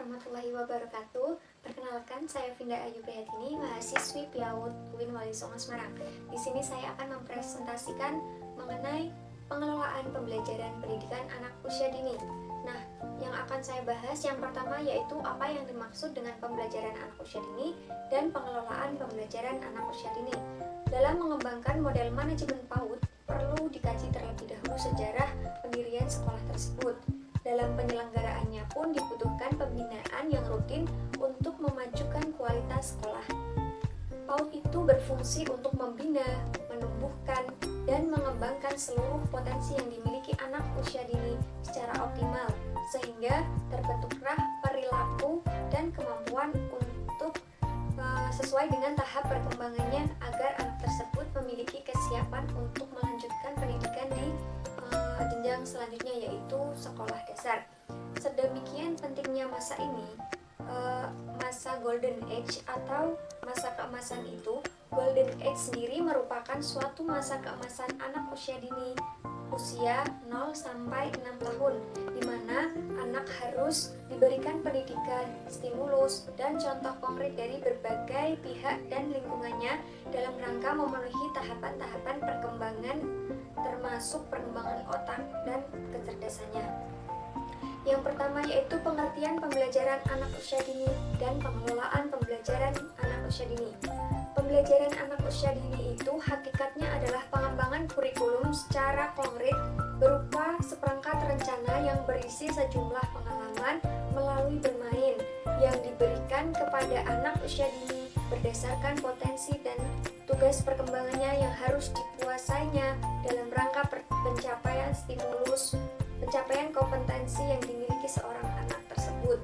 warahmatullahi wabarakatuh. Perkenalkan, saya Vinda Ayu Prihatini, mahasiswi PIAUD UIN Wali Songo Semarang. Di sini saya akan mempresentasikan mengenai pengelolaan pembelajaran pendidikan anak usia dini. Nah, yang akan saya bahas yang pertama yaitu apa yang dimaksud dengan pembelajaran anak usia dini dan pengelolaan pembelajaran anak usia dini. Dalam mengembangkan model manajemen PAUD, perlu dikaji terlebih dahulu sejarah pendirian sekolah tersebut. Dalam penyelenggaraannya pun dibutuhkan pembinaan yang rutin untuk memajukan kualitas sekolah. PAUD itu berfungsi untuk membina, menumbuhkan, dan mengembangkan seluruh potensi yang dimiliki anak usia dini secara optimal, sehingga terbentuklah perilaku dan kemampuan untuk sesuai dengan tahap perkembangannya agar anak tersebut memiliki kesiapan untuk melanjutkan pendidikan di jenjang selanjutnya yaitu sekolah dasar. Sedemikian pentingnya masa ini, masa Golden Age atau masa keemasan itu. Golden Age sendiri merupakan suatu masa keemasan anak usia dini usia 0 sampai 6 tahun, di mana anak harus diberikan pendidikan, stimulus, dan contoh konkret dari berbagai pihak dan lingkungannya dalam rangka memenuhi tahapan-tahapan perkembangan termasuk perkembangan otak dan kecerdasannya. Yang pertama yaitu pengertian pembelajaran anak usia dini dan pengelolaan pembelajaran anak usia dini. Pembelajaran anak usia dini itu hakikatnya adalah pengembangan kurikulum secara konkret berupa seperangkat rencana yang berisi sejumlah pengalaman melalui bermain yang diberikan kepada anak usia dini berdasarkan potensi dan tugas perkembangannya yang harus dikuasainya dalam rangka pencapaian stimulus, pencapaian kompetensi yang dimiliki seorang anak tersebut.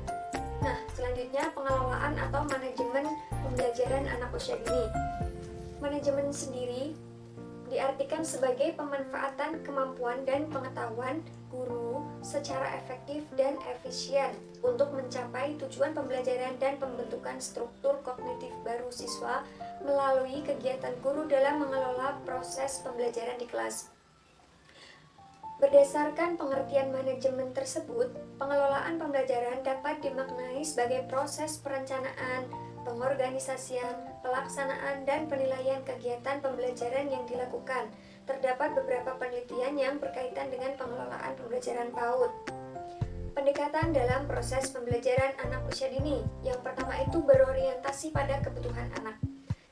Nah, selanjutnya pengelolaan atau manajemen pembelajaran anak usia dini. Manajemen sendiri diartikan sebagai pemanfaatan kemampuan dan pengetahuan guru secara efektif dan efisien untuk mencapai tujuan pembelajaran dan pembentukan struktur kognitif baru siswa melalui kegiatan guru dalam mengelola proses pembelajaran di kelas. Berdasarkan pengertian manajemen tersebut, pengelolaan pembelajaran dapat dimaknai sebagai proses perencanaan, pengorganisasian, pelaksanaan, dan penilaian kegiatan pembelajaran yang dilakukan. Terdapat beberapa penelitian yang berkaitan dengan pengelolaan pembelajaran PAUD. Pendekatan dalam proses pembelajaran anak usia dini. Yang pertama itu berorientasi pada kebutuhan anak.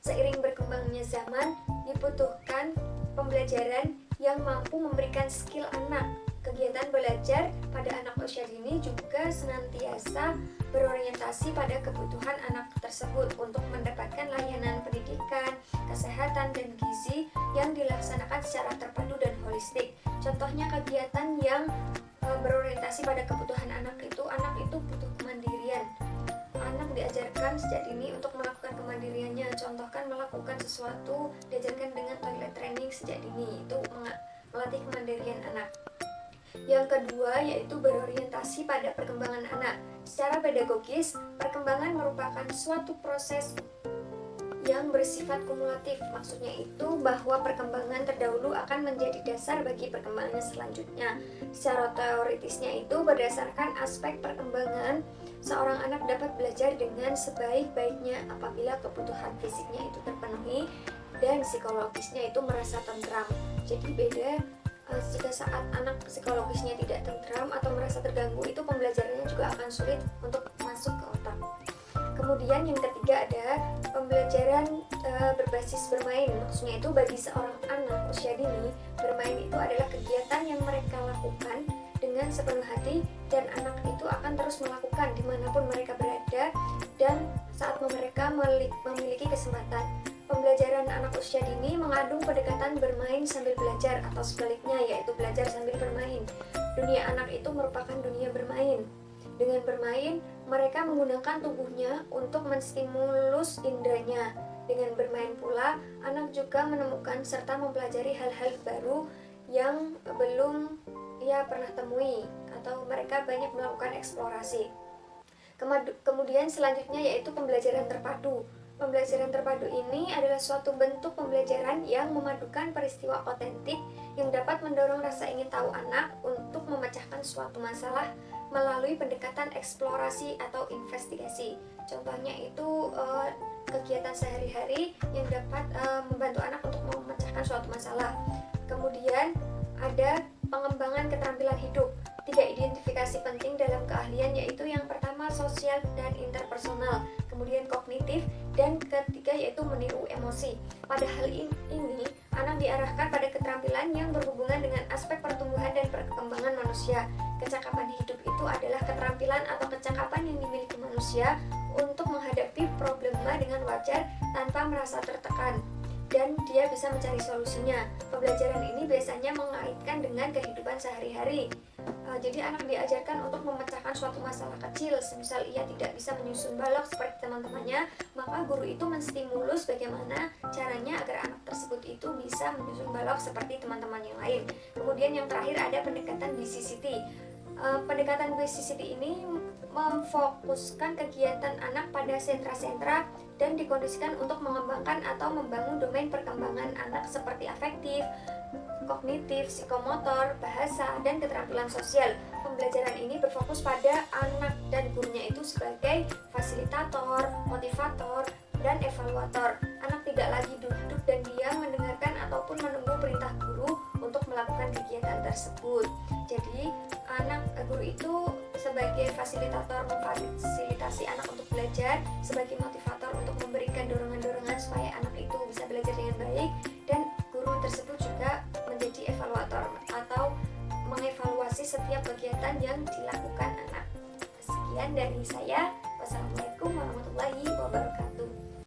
Seiring berkembangnya zaman, dibutuhkan pembelajaran yang mampu memberikan skill anak. Kegiatan belajar pada anak usia dini juga senantiasa berorientasi pada kebutuhan anak tersebut untuk mendapatkan layanan pendidikan, kesehatan, dan gizi yang dilaksanakan secara terpadu dan holistik. Contohnya kegiatan yang berorientasi pada kebutuhan anak itu butuh kemandirian. Anak diajarkan sejak dini untuk melakukan kemandiriannya. Contohkan melakukan sesuatu, diajarkan dengan toilet training sejak dini. Itu melatih kemandirian anak. Yang kedua yaitu berorientasi pada perkembangan anak. Secara pedagogis, perkembangan merupakan suatu proses yang bersifat kumulatif. Maksudnya itu bahwa perkembangan terdahulu akan menjadi dasar bagi perkembangan selanjutnya. Secara teoritisnya itu berdasarkan aspek perkembangan, seorang anak dapat belajar dengan sebaik-baiknya apabila kebutuhan fisiknya itu terpenuhi dan psikologisnya itu merasa tentram. Jadi beda jika saat anak psikologisnya tidak tentram atau merasa terganggu, itu pembelajarannya juga akan sulit untuk masuk ke otak. Kemudian yang ketiga ada pembelajaran berbasis bermain. Maksudnya itu bagi seorang anak usia dini, bermain itu adalah kegiatan yang mereka lakukan dengan sepenuh hati dan anak itu akan terus melakukan dimanapun mereka berada dan saat mereka memiliki kesempatan. Pembelajaran anak usia dini mengandung pendekatan bermain sambil belajar atau sebaliknya yaitu belajar sambil bermain. Dunia anak itu merupakan dunia bermain. Dengan bermain, mereka menggunakan tubuhnya untuk menstimulus indranya. Dengan bermain pula, anak juga menemukan serta mempelajari hal-hal baru yang belum ia pernah temui atau mereka banyak melakukan eksplorasi. Kemudian selanjutnya yaitu pembelajaran terpadu. Pembelajaran terpadu ini adalah suatu bentuk pembelajaran yang memadukan peristiwa otentik yang dapat mendorong rasa ingin tahu anak untuk memecahkan suatu masalah melalui pendekatan eksplorasi atau investigasi. Contohnya itu kegiatan sehari-hari yang dapat membantu anak untuk memecahkan suatu masalah. Kemudian ada pengembangan keterampilan hidup. 3 identifikasi penting dalam keahlian yaitu yang pertama sosial dan interpersonal, kemudian kognitif, dan ketiga yaitu meniru emosi. Pada hal ini, anak diarahkan pada keterampilan yang berhubungan dengan aspek pertumbuhan dan perkembangan manusia. Kecakapan hidup itu adalah keterampilan atau kecakapan yang dimiliki manusia untuk menghadapi problema dengan wajar tanpa merasa tertekan, dan dia bisa mencari solusinya. Pembelajaran ini biasanya mengaitkan dengan kehidupan sehari-hari. Jadi anak diajarkan untuk memecahkan suatu masalah kecil. Semisal ia tidak bisa menyusun balok seperti teman-temannya, maka guru itu menstimulus bagaimana caranya agar anak tersebut itu bisa menyusun balok seperti teman-teman yang lain. Kemudian yang terakhir ada pendekatan BCCT. Pendekatan BCCT ini memfokuskan kegiatan anak pada sentra-sentra dan dikondisikan untuk mengembangkan atau membangun domain perkembangan anak seperti afektif, kognitif, psikomotor, bahasa, dan keterampilan sosial. Pembelajaran ini berfokus pada anak dan gurunya itu sebagai fasilitator, motivator, dan evaluator. Anak tidak lagi duduk dan diam mendengarkan ataupun menunggu perintah guru untuk melakukan kegiatan tersebut. Jadi, guru itu sebagai fasilitator memfasilitasi anak untuk belajar, sebagai motivator untuk memberikan dorongan-dorongan supaya anak itu bisa belajar dengan baik, dan guru tersebut juga menjadi evaluator atau mengevaluasi setiap kegiatan yang dilakukan anak. Sekian dari saya. Wassalamualaikum.